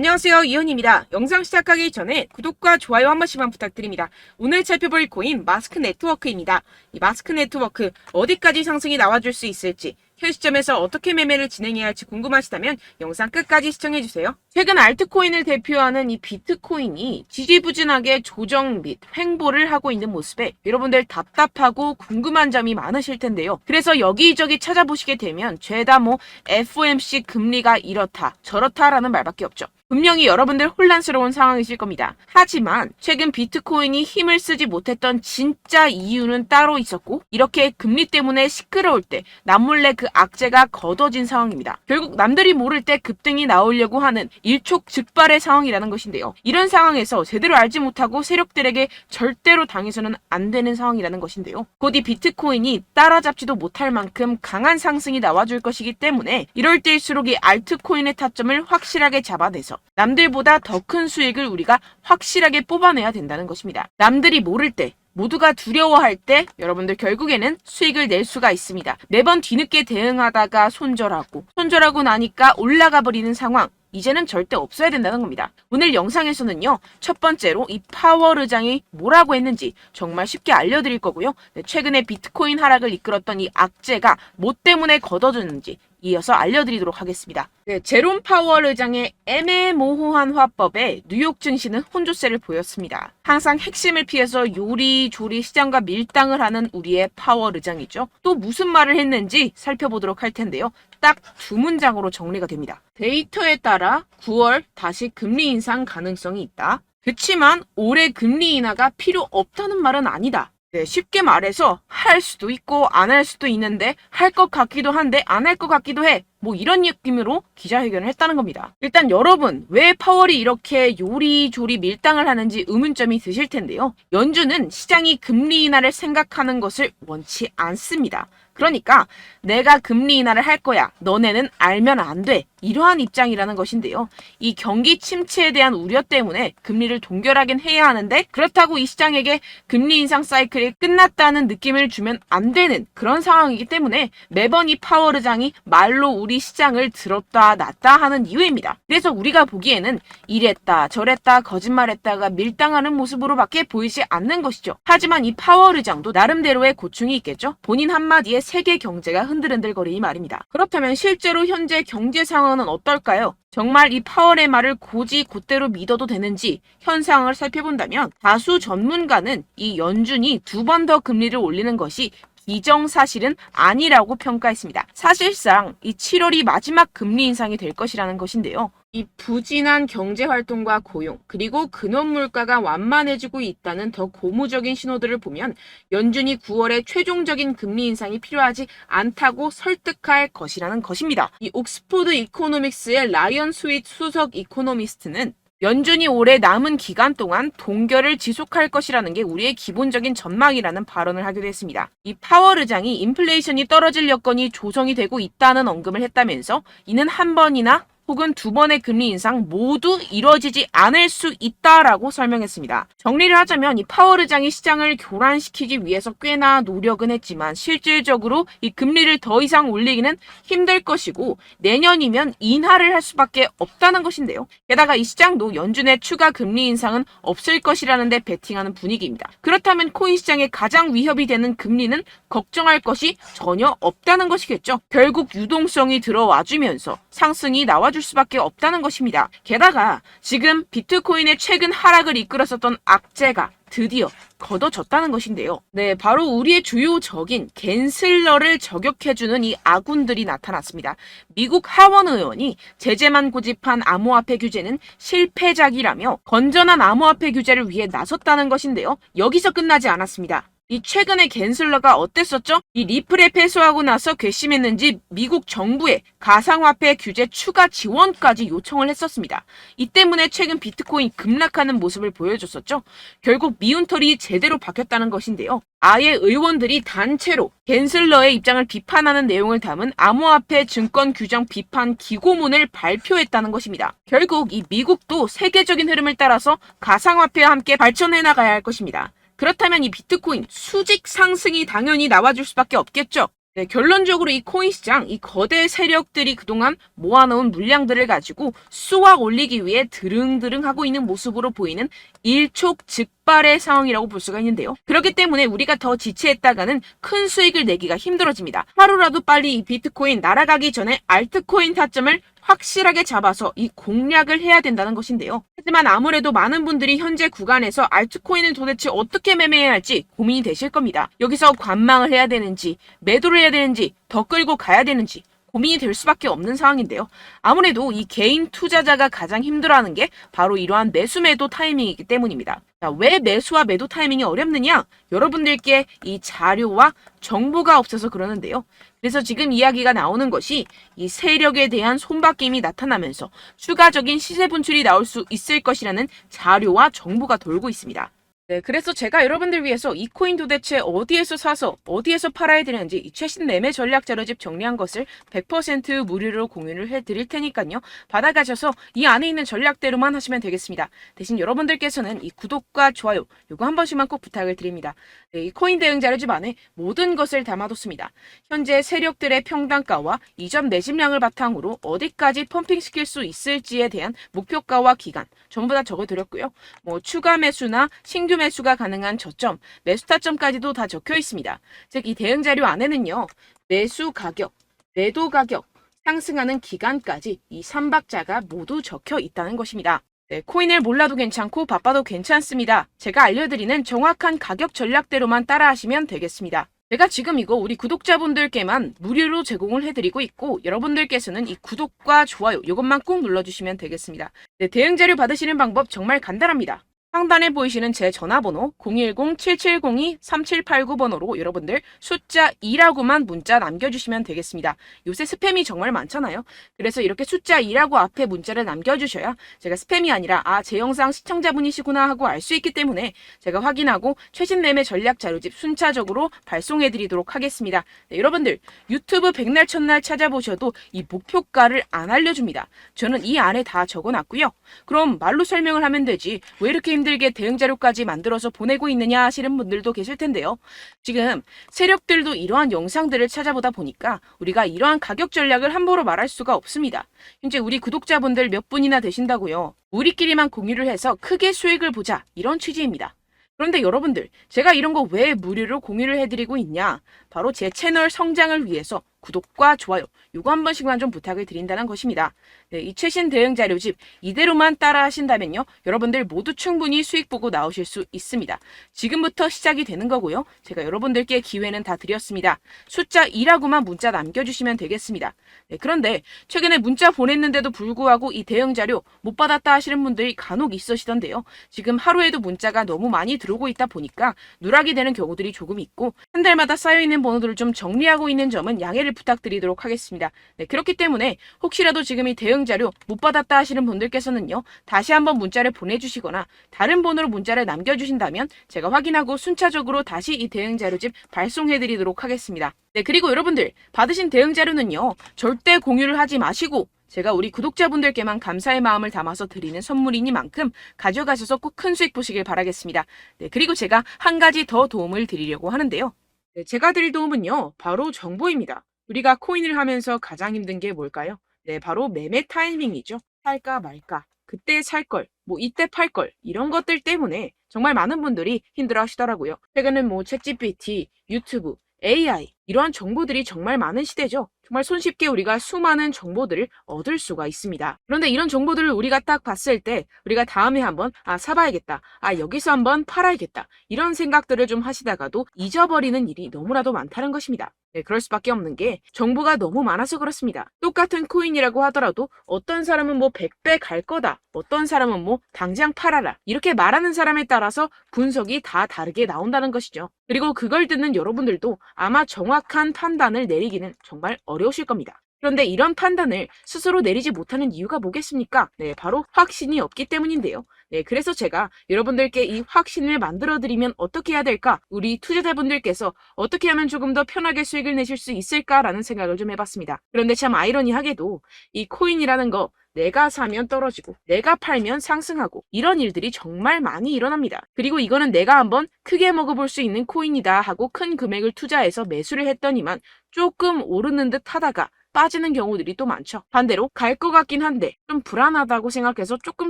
안녕하세요, 이현입니다. 영상 시작하기 전에 구독과 좋아요 한 번씩만 부탁드립니다. 오늘 살펴볼 코인 마스크 네트워크입니다. 이 마스크 네트워크 어디까지 상승이 나와줄 수 있을지, 현 시점에서 어떻게 매매를 진행해야 할지 궁금하시다면 영상 끝까지 시청해주세요. 최근 알트코인을 대표하는 이 비트코인이 지지부진하게 조정 및 횡보를 하고 있는 모습에 여러분들 답답하고 궁금한 점이 많으실 텐데요. 그래서 여기저기 찾아보시게 되면 죄다 FOMC 금리가 이렇다 저렇다라는 말밖에 없죠. 분명히 여러분들 혼란스러운 상황이실 겁니다. 하지만 최근 비트코인이 힘을 쓰지 못했던 진짜 이유는 따로 있었고, 이렇게 금리 때문에 시끄러울 때 남몰래 그 악재가 걷어진 상황입니다. 결국 남들이 모를 때 급등이 나오려고 하는 일촉즉발의 상황이라는 것인데요. 이런 상황에서 제대로 알지 못하고 세력들에게 절대로 당해서는 안 되는 상황이라는 것인데요. 곧 이 비트코인이 따라잡지도 못할 만큼 강한 상승이 나와줄 것이기 때문에 이럴 때일수록 이 알트코인의 타점을 확실하게 잡아내서 남들보다 더 큰 수익을 우리가 확실하게 뽑아내야 된다는 것입니다. 남들이 모를 때, 모두가 두려워할 때 여러분들 결국에는 수익을 낼 수가 있습니다. 매번 뒤늦게 대응하다가 손절하고 나니까 올라가 버리는 상황, 이제는 절대 없어야 된다는 겁니다. 오늘 영상에서는요, 첫 번째로 이 파월 의장이 뭐라고 했는지 정말 쉽게 알려드릴 거고요. 최근에 비트코인 하락을 이끌었던 이 악재가 뭐 때문에 걷어졌는지 이어서 알려드리도록 하겠습니다. 제롬 파월 의장의 애매모호한 화법에 뉴욕 증시는 혼조세를 보였습니다. 항상 핵심을 피해서 요리조리 시장과 밀당을 하는 우리의 파월 의장이죠. 또 무슨 말을 했는지 살펴보도록 할 텐데요. 딱 두 문장으로 정리가 됩니다. 데이터에 따라 9월 다시 금리 인상 가능성이 있다. 그치만 올해 금리 인하가 필요 없다는 말은 아니다. 쉽게 말해서 할 수도 있고 안 할 수도 있는데 할 것 같기도 한데 안 할 것 같기도 해. 이런 느낌으로 기자회견을 했다는 겁니다. 일단 여러분, 왜 파월이 이렇게 요리조리 밀당을 하는지 의문점이 드실 텐데요. 연준은 시장이 금리 인하를 생각하는 것을 원치 않습니다. 그러니까 내가 금리 인하를 할 거야. 너네는 알면 안 돼. 이러한 입장이라는 것인데요. 이 경기 침체에 대한 우려 때문에 금리를 동결하긴 해야 하는데, 그렇다고 이 시장에게 금리 인상 사이클이 끝났다는 느낌을 주면 안 되는 그런 상황이기 때문에 매번 이 파월 의장이 말로 우리 시장을 들었다 놨다 하는 이유입니다. 그래서 우리가 보기에는 이랬다 저랬다 거짓말했다가 밀당하는 모습으로밖에 보이지 않는 것이죠. 하지만 이 파월 의장도 나름대로의 고충이 있겠죠. 본인 한마디에 세계 경제가 흔들흔들거리니 말입니다. 그렇다면 실제로 현재 경제 상황은 어떨까요? 정말 이 파월의 말을 곧이 곧대로 믿어도 되는지 현상을 살펴본다면, 다수 전문가는 이 연준이 2번 더 금리를 올리는 것이 기정사실은 아니라고 평가했습니다. 사실상 이 7월이 마지막 금리 인상이 될 것이라는 것인데요. 이 부진한 경제활동과 고용, 그리고 근원물가가 완만해지고 있다는 더 고무적인 신호들을 보면 연준이 9월에 최종적인 금리 인상이 필요하지 않다고 설득할 것이라는 것입니다. 이 옥스포드 이코노믹스의 라이언 스윗 수석 이코노미스트는 연준이 올해 남은 기간 동안 동결을 지속할 것이라는 게 우리의 기본적인 전망이라는 발언을 하기도 했습니다. 이 파월 의장이 인플레이션이 떨어질 여건이 조성이 되고 있다는 언급을 했다면서 이는 한 번이나 혹은 2번의 금리 인상 모두 이뤄지지 않을 수 있다라고 설명했습니다. 정리를 하자면 이 파월 의장이 시장을 교란시키기 위해서 꽤나 노력은 했지만 실질적으로 이 금리를 더 이상 올리기는 힘들 것이고 내년이면 인하를 할 수밖에 없다는 것인데요. 게다가 이 시장도 연준의 추가 금리 인상은 없을 것이라는 데 베팅하는 분위기입니다. 그렇다면 코인 시장에 가장 위협이 되는 금리는 걱정할 것이 전혀 없다는 것이겠죠. 결국 유동성이 들어와주면서 상승이 나와줄 수밖에 없다는 것입니다. 게다가 지금 비트코인의 최근 하락을 이끌었었던 악재가 드디어 걷어졌다는 것인데요. 바로 우리의 주요 적인 갠슬러를 저격해주는 이 아군들이 나타났습니다. 미국 하원 의원이 제재만 고집한 암호화폐 규제는 실패작이라며 건전한 암호화폐 규제를 위해 나섰다는 것인데요. 여기서 끝나지 않았습니다. 이 최근에 갠슬러가 어땠었죠? 이 리플에 패소하고 나서 괘씸했는지 미국 정부에 가상화폐 규제 추가 지원까지 요청을 했었습니다. 이 때문에 최근 비트코인 급락하는 모습을 보여줬었죠. 결국 미운털이 제대로 박혔다는 것인데요. 아예 의원들이 단체로 갠슬러의 입장을 비판하는 내용을 담은 암호화폐 증권 규정 비판 기고문을 발표했다는 것입니다. 결국 이 미국도 세계적인 흐름을 따라서 가상화폐와 함께 발전해 나가야 할 것입니다. 그렇다면 이 비트코인 수직 상승이 당연히 나와줄 수밖에 없겠죠. 네, 결론적으로 이 코인 시장, 이 거대 세력들이 그동안 모아놓은 물량들을 가지고 쏘아 올리기 위해 드릉드릉 하고 있는 모습으로 보이는 일촉즉발의 상황이라고 볼 수가 있는데요. 그렇기 때문에 우리가 더 지체했다가는 큰 수익을 내기가 힘들어집니다. 하루라도 빨리 이 비트코인 날아가기 전에 알트코인 타점을 확실하게 잡아서 이 공략을 해야 된다는 것인데요. 하지만 아무래도 많은 분들이 현재 구간에서 알트코인을 도대체 어떻게 매매해야 할지 고민이 되실 겁니다. 여기서 관망을 해야 되는지, 매도를 해야 되는지, 더 끌고 가야 되는지 고민이 될 수밖에 없는 상황인데요. 아무래도 이 개인 투자자가 가장 힘들어하는 게 바로 이러한 매수 매도 타이밍이기 때문입니다. 자, 왜 매수와 매도 타이밍이 어렵느냐? 여러분들께 이 자료와 정보가 없어서 그러는데요. 그래서 지금 이야기가 나오는 것이 이 세력에 대한 손바뀜이 나타나면서 추가적인 시세 분출이 나올 수 있을 것이라는 자료와 정보가 돌고 있습니다. 네, 그래서 제가 여러분들 위해서 이 코인 도대체 어디에서 사서 어디에서 팔아야 되는지 이 최신 매매 전략 자료집 정리한 것을 100% 무료로 공유를 해드릴 테니까요. 받아가셔서 이 안에 있는 전략대로만 하시면 되겠습니다. 대신 여러분들께서는 이 구독과 좋아요 요거 한 번씩만 꼭 부탁을 드립니다. 네, 이 코인 대응 자료집 안에 모든 것을 담아뒀습니다. 현재 세력들의 평단가와 이전 매집량을 바탕으로 어디까지 펌핑시킬 수 있을지에 대한 목표가와 기간 전부 다 적어드렸고요. 뭐 추가 매수나 신규 매수가 가능한 저점, 매수 타점까지도 다 적혀 있습니다. 즉 이 대응 자료 안에는요. 매수 가격, 매도 가격, 상승하는 기간까지 이 3박자가 모두 적혀 있다는 것입니다. 네, 코인을 몰라도 괜찮고 바빠도 괜찮습니다. 제가 알려드리는 정확한 가격 전략대로만 따라하시면 되겠습니다. 제가 지금 이거 우리 구독자분들께만 무료로 제공을 해드리고 있고 여러분들께서는 이 구독과 좋아요 이것만 꼭 눌러주시면 되겠습니다. 네, 대응 자료 받으시는 방법 정말 간단합니다. 상단에 보이시는 제 전화번호 010-7702-3789번호로 여러분들 숫자 2라고만 문자 남겨주시면 되겠습니다. 요새 스팸이 정말 많잖아요. 그래서 이렇게 숫자 2라고 앞에 문자를 남겨주셔야 제가 스팸이 아니라 제 영상 시청자분이시구나 하고 알 수 있기 때문에 제가 확인하고 최신 매매 전략 자료집 순차적으로 발송해드리도록 하겠습니다. 네, 여러분들 유튜브 백날 첫날 찾아보셔도 이 목표가를 안 알려줍니다. 저는 이 안에 다 적어놨고요. 그럼 말로 설명을 하면 되지 왜 이렇게 힘들게 대응 자료까지 만들어서 보내고 있느냐 하시는 분들도 계실 텐데요. 지금 세력들도 이러한 영상들을 찾아보다 보니까 우리가 이러한 가격 전략을 함부로 말할 수가 없습니다. 현재 우리 구독자분들 몇 분이나 되신다고요. 우리끼리만 공유를 해서 크게 수익을 보자 이런 취지입니다. 그런데 여러분들 제가 이런 거 왜 무료로 공유를 해드리고 있냐? 바로 제 채널 성장을 위해서 구독과 좋아요 요거 한 번씩만 좀 부탁을 드린다는 것입니다. 네, 이 최신 대응 자료집 이대로만 따라 하신다면요. 여러분들 모두 충분히 수익 보고 나오실 수 있습니다. 지금부터 시작이 되는 거고요. 제가 여러분들께 기회는 다 드렸습니다. 숫자 2라고만 문자 남겨주시면 되겠습니다. 네, 그런데 최근에 문자 보냈는데도 불구하고 이 대응 자료 못 받았다 하시는 분들이 간혹 있으시던데요. 지금 하루에도 문자가 너무 많이 들어오고 있다 보니까 누락이 되는 경우들이 조금 있고 한 달마다 쌓여있는 번호들을 좀 정리하고 있는 점은 양해를 부탁드리도록 하겠습니다. 네, 그렇기 때문에 혹시라도 지금 이 대응 자료 못 받았다 하시는 분들께서는요. 다시 한번 문자를 보내주시거나 다른 번호로 문자를 남겨주신다면 제가 확인하고 순차적으로 다시 이 대응 자료집 발송해드리도록 하겠습니다. 네, 그리고 여러분들 받으신 대응 자료는요. 절대 공유를 하지 마시고 제가 우리 구독자분들께만 감사의 마음을 담아서 드리는 선물이니만큼 가져가셔서 꼭 큰 수익 보시길 바라겠습니다. 네, 그리고 제가 한 가지 더 도움을 드리려고 하는데요. 네, 제가 드릴 도움은요. 바로 정보입니다. 우리가 코인을 하면서 가장 힘든 게 뭘까요? 네, 바로 매매 타이밍이죠. 살까 말까, 그때 살 걸, 뭐 이때 팔 걸, 이런 것들 때문에 정말 많은 분들이 힘들어 하시더라고요. 최근은 뭐 챗GPT, 유튜브, AI 이러한 정보들이 정말 많은 시대죠. 정말 손쉽게 우리가 수많은 정보들을 얻을 수가 있습니다. 그런데 이런 정보들을 우리가 딱 봤을 때 우리가 다음에 한번 사봐야겠다. 여기서 한번 팔아야겠다. 이런 생각들을 좀 하시다가도 잊어버리는 일이 너무나도 많다는 것입니다. 네, 그럴 수밖에 없는 게 정보가 너무 많아서 그렇습니다. 똑같은 코인이라고 하더라도 어떤 사람은 뭐 100배 갈 거다. 어떤 사람은 뭐 당장 팔아라. 이렇게 말하는 사람에 따라서 분석이 다 다르게 나온다는 것이죠. 그리고 그걸 듣는 여러분들도 아마 정확한 판단을 내리기는 정말 어려우실 겁니다. 그런데 이런 판단을 스스로 내리지 못하는 이유가 뭐겠습니까? 네, 바로 확신이 없기 때문인데요. 네, 그래서 제가 여러분들께 이 확신을 만들어드리면 어떻게 해야 될까? 우리 투자자분들께서 어떻게 하면 조금 더 편하게 수익을 내실 수 있을까라는 생각을 좀 해봤습니다. 그런데 참 아이러니하게도 이 코인이라는 거 내가 사면 떨어지고 내가 팔면 상승하고 이런 일들이 정말 많이 일어납니다. 그리고 이거는 내가 한번 크게 먹어볼 수 있는 코인이다 하고 큰 금액을 투자해서 매수를 했더니만 조금 오르는 듯 하다가 빠지는 경우들이 또 많죠. 반대로 갈 것 같긴 한데 좀 불안하다고 생각해서 조금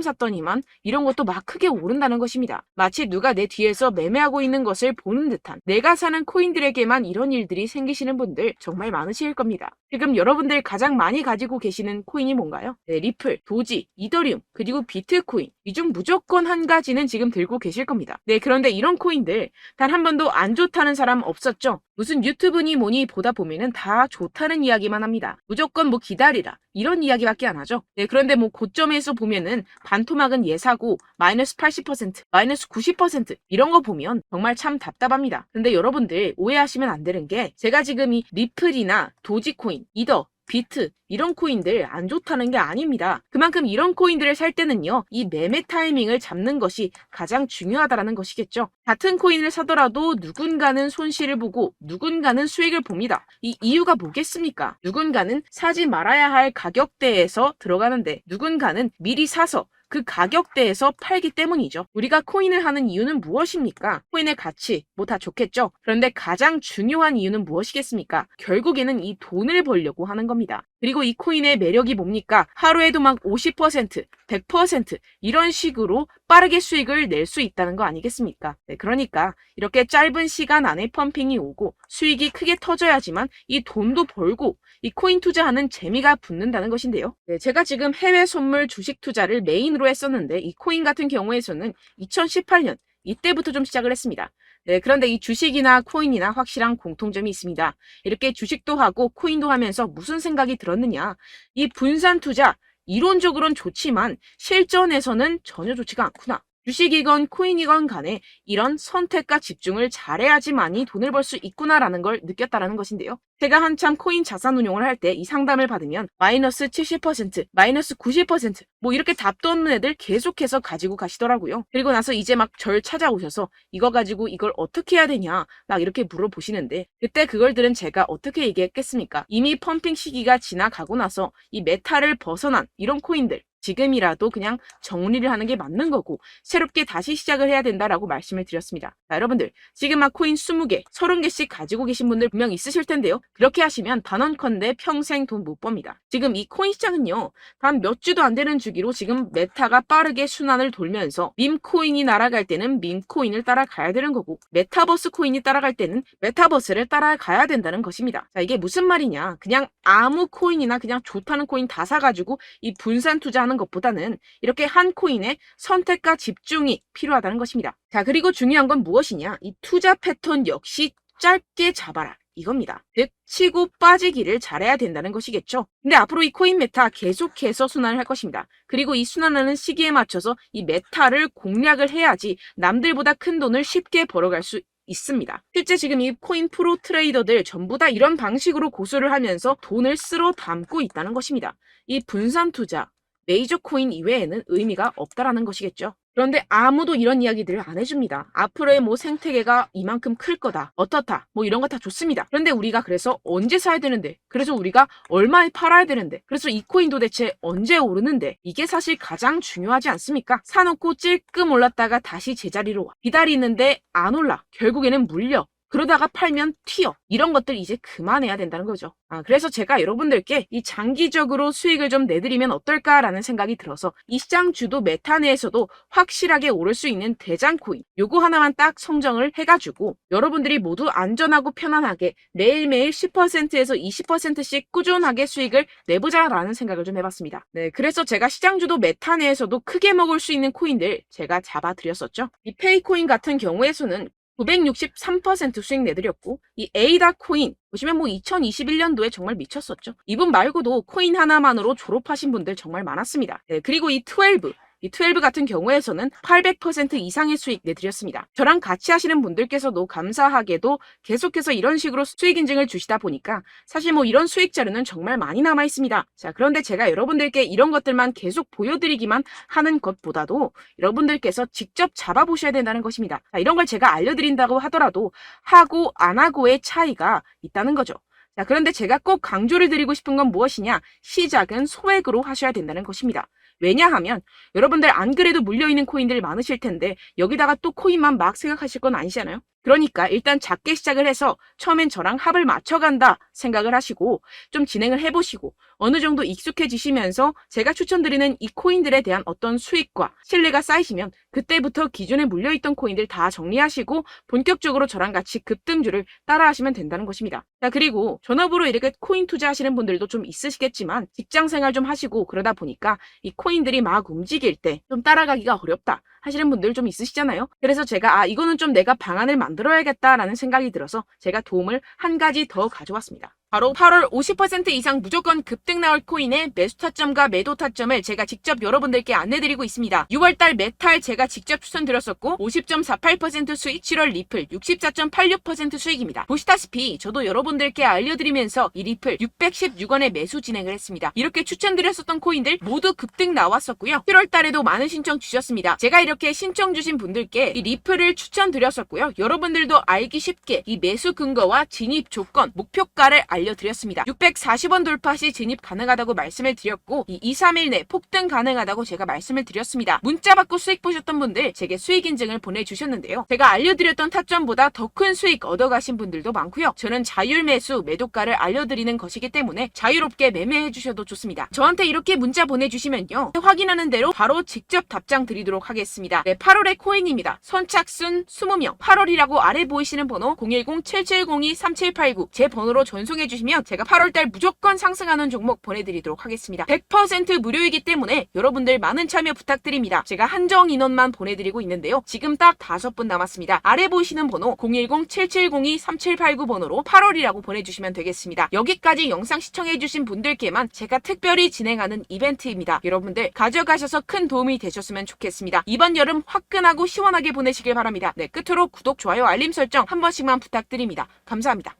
샀더니만 이런 것도 막 크게 오른다는 것입니다. 마치 누가 내 뒤에서 매매하고 있는 것을 보는 듯한, 내가 사는 코인들에게만 이런 일들이 생기시는 분들 정말 많으실 겁니다. 지금 여러분들 가장 많이 가지고 계시는 코인이 뭔가요? 네, 리플, 도지, 이더리움, 그리고 비트코인. 이 중 무조건 한 가지는 지금 들고 계실 겁니다. 네, 그런데 이런 코인들 단 한 번도 안 좋다는 사람 없었죠? 무슨 유튜브니 뭐니 보다 보면은 다 좋다는 이야기만 합니다. 무조건 뭐 기다리라 이런 이야기밖에 안 하죠. 네, 그런데 뭐 고점에서 보면은 반토막은 예사고 마이너스 80%, 마이너스 90% 이런 거 보면 정말 참 답답합니다. 근데 여러분들 오해하시면 안 되는 게, 제가 지금 이 리플이나 도지코인, 이더, 비트 이런 코인들 안 좋다는 게 아닙니다. 그만큼 이런 코인들을 살 때는요, 이 매매 타이밍을 잡는 것이 가장 중요하다는 것이겠죠. 같은 코인을 사더라도 누군가는 손실을 보고 누군가는 수익을 봅니다. 이 이유가 뭐겠습니까? 누군가는 사지 말아야 할 가격대에서 들어가는데 누군가는 미리 사서 그 가격대에서 팔기 때문이죠. 우리가 코인을 하는 이유는 무엇입니까? 코인의 가치, 뭐 다 좋겠죠. 그런데 가장 중요한 이유는 무엇이겠습니까? 결국에는 이 돈을 벌려고 하는 겁니다. 그리고 이 코인의 매력이 뭡니까? 하루에도 막 50%, 100% 이런 식으로 빠르게 수익을 낼 수 있다는 거 아니겠습니까? 네, 그러니까 이렇게 짧은 시간 안에 펌핑이 오고 수익이 크게 터져야지만 이 돈도 벌고 이 코인 투자하는 재미가 붙는다는 것인데요. 네, 제가 지금 해외 선물 주식 투자를 메인으로 했었는데 이 코인 같은 경우에서는 2018년 이때부터 좀 시작을 했습니다. 네, 그런데 이 주식이나 코인이나 확실한 공통점이 있습니다. 이렇게 주식도 하고 코인도 하면서 무슨 생각이 들었느냐? 이 분산 투자, 이론적으로는 좋지만 실전에서는 전혀 좋지가 않구나. 주식이건 코인이건 간에 이런 선택과 집중을 잘해야지만이 돈을 벌 수 있구나라는 걸 느꼈다라는 것인데요. 제가 한참 코인 자산 운용을 할 때 이 상담을 받으면 마이너스 70%, 마이너스 90% 뭐 이렇게 답도 없는 애들 계속해서 가지고 가시더라고요. 그리고 나서 이제 막 절 찾아오셔서 이거 가지고 이걸 어떻게 해야 되냐 막 이렇게 물어보시는데, 그때 그걸 들은 제가 어떻게 얘기했겠습니까? 이미 펌핑 시기가 지나가고 나서 이 메타를 벗어난 이런 코인들 지금이라도 그냥 정리를 하는 게 맞는 거고 새롭게 다시 시작을 해야 된다라고 말씀을 드렸습니다. 자, 여러분들 지금 막 코인 20개, 30개씩 가지고 계신 분들 분명 있으실 텐데요. 그렇게 하시면 단언컨대 평생 돈 못 법니다. 지금 이 코인 시장은요, 단 몇 주도 안 되는 주기로 지금 메타가 빠르게 순환을 돌면서 밈코인이 날아갈 때는 밈코인을 따라가야 되는 거고 메타버스 코인이 따라갈 때는 메타버스를 따라가야 된다는 것입니다. 자, 이게 무슨 말이냐? 그냥 아무 코인이나 그냥 좋다는 코인 다 사가지고 이 분산 투자하는 것보다는 이렇게 한 코인에 선택과 집중이 필요하다는 것입니다. 자, 그리고 중요한 건 무엇이냐? 이 투자 패턴 역시 짧게 잡아라. 이겁니다. 즉 치고 빠지기를 잘해야 된다는 것이겠죠. 근데 앞으로 이 코인 메타 계속해서 순환을 할 것입니다. 그리고 이 순환하는 시기에 맞춰서 이 메타를 공략을 해야지 남들보다 큰 돈을 쉽게 벌어갈 수 있습니다. 실제 지금 이 코인 프로 트레이더들 전부 다 이런 방식으로 고수를 하면서 돈을 쓸어 담고 있다는 것입니다. 이 분산 투자, 메이저 코인 이외에는 의미가 없다라는 것이겠죠. 그런데 아무도 이런 이야기들을 안 해줍니다. 앞으로의 뭐 생태계가 이만큼 클 거다, 어떻다, 뭐 이런 거 다 좋습니다. 그런데 우리가 그래서 언제 사야 되는데, 그래서 우리가 얼마에 팔아야 되는데, 그래서 이 코인 도대체 언제 오르는데, 이게 사실 가장 중요하지 않습니까? 사놓고 찔끔 올랐다가 다시 제자리로 와. 기다리는데 안 올라. 결국에는 물려. 그러다가 팔면 튀어. 이런 것들 이제 그만해야 된다는 거죠. 그래서 제가 여러분들께 이 장기적으로 수익을 좀 내드리면 어떨까라는 생각이 들어서 이 시장 주도 메타 내에서도 확실하게 오를 수 있는 대장 코인 요거 하나만 딱 선정을 해가지고 여러분들이 모두 안전하고 편안하게 매일매일 10%에서 20%씩 꾸준하게 수익을 내보자라는 생각을 좀 해봤습니다. 네, 그래서 제가 시장 주도 메타 내에서도 크게 먹을 수 있는 코인들 제가 잡아드렸었죠. 이 페이코인 같은 경우에서는 963% 수익 내드렸고, 이 에이다 코인 보시면 뭐 2021년도에 정말 미쳤었죠. 이분 말고도 코인 하나만으로 졸업하신 분들 정말 많았습니다. 네, 그리고 이 12 이 12 같은 경우에서는 800% 이상의 수익 내드렸습니다. 저랑 같이 하시는 분들께서도 감사하게도 계속해서 이런 식으로 수익 인증을 주시다 보니까 사실 뭐 이런 수익 자료는 정말 많이 남아 있습니다. 자, 그런데 제가 여러분들께 이런 것들만 계속 보여드리기만 하는 것보다도 여러분들께서 직접 잡아보셔야 된다는 것입니다. 자, 이런 걸 제가 알려드린다고 하더라도 하고 안 하고의 차이가 있다는 거죠. 자, 그런데 제가 꼭 강조를 드리고 싶은 건 무엇이냐? 시작은 소액으로 하셔야 된다는 것입니다. 왜냐하면 여러분들 안 그래도 물려있는 코인들 많으실 텐데 여기다가 또 코인만 막 생각하실 건 아니잖아요. 그러니까 일단 작게 시작을 해서 처음엔 저랑 합을 맞춰간다 생각을 하시고 좀 진행을 해보시고 어느 정도 익숙해지시면서 제가 추천드리는 이 코인들에 대한 어떤 수익과 신뢰가 쌓이시면 그때부터 기존에 물려있던 코인들 다 정리하시고 본격적으로 저랑 같이 급등주를 따라하시면 된다는 것입니다. 자, 그리고 전업으로 이렇게 코인 투자하시는 분들도 좀 있으시겠지만 직장 생활 좀 하시고 그러다 보니까 이 코인들이 막 움직일 때 좀 따라가기가 어렵다 하시는 분들 좀 있으시잖아요. 그래서 제가 이거는 좀 내가 방안을 만들어야겠다라는 생각이 들어서 제가 도움을 한 가지 더 가져왔습니다. 바로 8월 50% 이상 무조건 급등 나올 코인의 매수 타점과 매도 타점을 제가 직접 여러분들께 안내드리고 있습니다. 6월달 메탈 제가 직접 추천드렸었고 50.48% 수익, 7월 리플 64.86% 수익입니다. 보시다시피 저도 여러분들께 알려드리면서 이 리플 616원에 매수 진행을 했습니다. 이렇게 추천드렸었던 코인들 모두 급등 나왔었고요. 7월달에도 많은 신청 주셨습니다. 제가 이렇게 신청 주신 분들께 이 리플을 추천드렸었고요. 여러분들도 알기 쉽게 이 매수 근거와 진입 조건, 목표가를 알려드렸습니다. 640원 돌파 시 진입 가능하다고 말씀을 드렸고 이 2, 3일 내 폭등 가능하다고 제가 말씀을 드렸습니다. 문자 받고 수익 보셨던 분들 제게 수익 인증을 보내주셨는데요. 제가 알려드렸던 타점보다 더 큰 수익 얻어가신 분들도 많고요. 저는 자율 매수 매도가를 알려드리는 것이기 때문에 자유롭게 매매해 주셔도 좋습니다. 저한테 이렇게 문자 보내주시면요. 확인하는 대로 바로 직접 답장 드리도록 하겠습니다. 네, 8월의 코인입니다. 선착순 20명 8월이라고 아래 보이시는 번호 010-7702-3789 제 번호로 전송해 주시면 제가 8월달 무조건 상승하는 종목 보내드리도록 하겠습니다. 100% 무료이기 때문에 여러분들 많은 참여 부탁드립니다. 제가 한정 인원만 보내드리고 있는데요. 지금 딱 5분 남았습니다. 아래 보이시는 번호 010-7702-3789 번호로 8월이라고 보내주시면 되겠습니다. 여기까지 영상 시청해주신 분들께만 제가 특별히 진행하는 이벤트입니다. 여러분들 가져가셔서 큰 도움이 되셨으면 좋겠습니다. 이번 여름 화끈하고 시원하게 보내시길 바랍니다. 네, 끝으로 구독, 좋아요, 알림 설정 한 번씩만 부탁드립니다. 감사합니다.